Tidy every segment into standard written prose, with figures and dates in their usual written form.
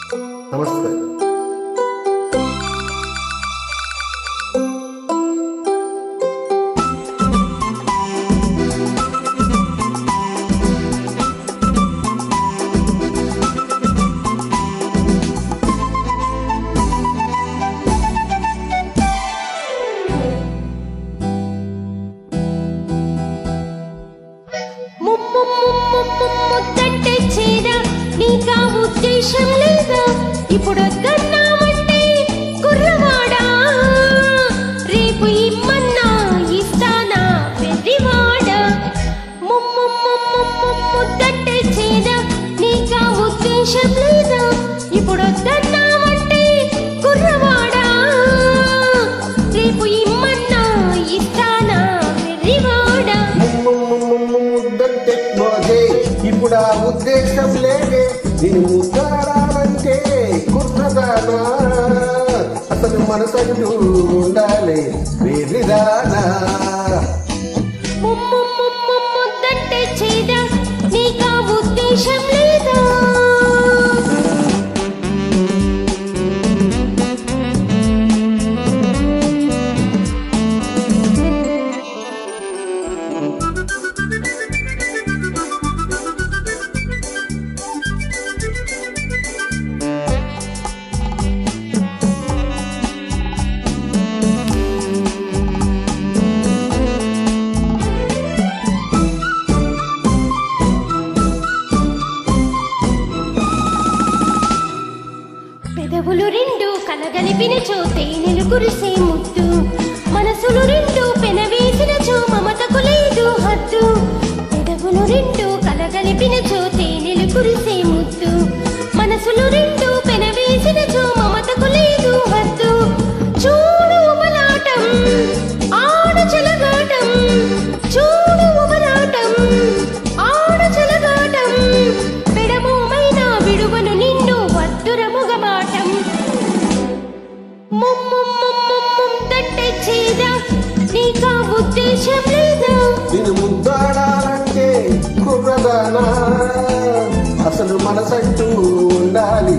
నమస్తే. ముద్దంటే చేదా నీకా ఉద్దేశం లేదా? ఇప్పుడు వద్దన్నామంటే కుర్రవాడా, రేపు ఇమ్మన్నా ఇస్తానా వెర్రివాడా? ముద్దంటే చేదా నీకా ఉద్దేశం లేదా? ఇప్పుడు వద్దన్నామంటే కుర్రవాడా, రేపు ఇమ్మన్నా ఇస్తానా వెర్రివాడా? ఇప్పుడు ఆ ఉద్దేశం లేదే, నేను ముద్దాడాలంటే కుర్రదానా, అసలు మనసంటూ ఉండాలి వేరిదానా. ముద్దంటే చేదా నీకా ఉద్దేశం లేదా? పెదవులు రెండు కలగలిపిన చో తేనెలు కురిసే ముద్దు, మనసులు రెండు పెనవేసిన చో మమతకు లేదు హద్దు. పెదవులు రెండు కలగలిపిన చో తేనెలు కురిసే ముద్దు, మనసులు రెండు పెనవేసిన చో మమతకు లేదు హద్దు. చూడు బలాటం ఆడ చెలగాటం, చూడు బలాటం ఆడ చెలగాటం, పెడమోమైన విడువను నిన్ను వద్దురముగమాటం. ముద్దంటే చేదా నీకా ఉద్దేశం లేదా? నేను ముద్దాడాలంటే కుర్రదానా, అసలు మనసంటూ ఉండాలి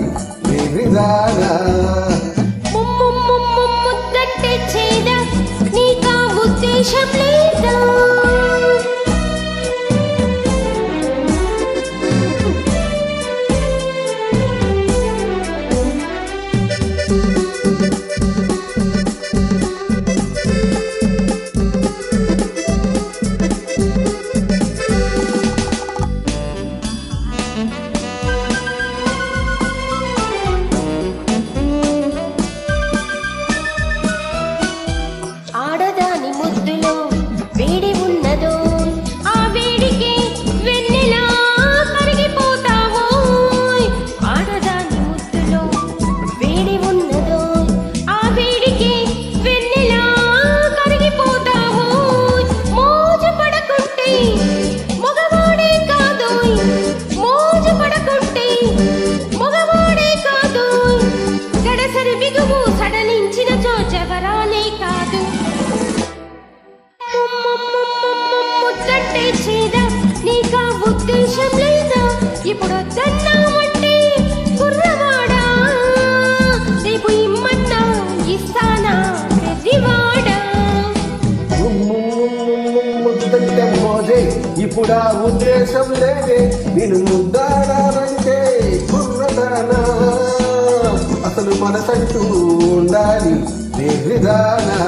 వేరిదానా. ముద్దంటే చేదా నీకా ఉద్దేశం లేదా? ఆడదాని ముద్దులో వేడి ఉన్నదో, ఆ వేడికి వెన్నెలా కరిగిపోతావో. ఆడదాని ముద్దులో వేడి ఉన్నదో, ఆ వేడికి వెన్నెలా కరిగిపోతావో. మోజు పడకుంటే మగవాడే కాదోయ్, మోజు పడకుంటే మగవాడే కాదోయ్, గడసరి బిగువు సడలించిన చోచవరాలే కాదు. ముద్దంటే చేదా నీకా ఉద్దేశం లేదా? ఇప్పుడు వద్దన్నామంటే కుర్రవాడా, రేపు ఇమ్మన్నా ఇస్తానా వెర్రివాడా? ముద్దంటే మోజే, ఇప్పుడు ఆ ఉద్దేశం లేదే, నేను ముద్దాడాలంటే కుర్రదానా, అసలు మనసంటూ ఉండాలి వేరిదానా.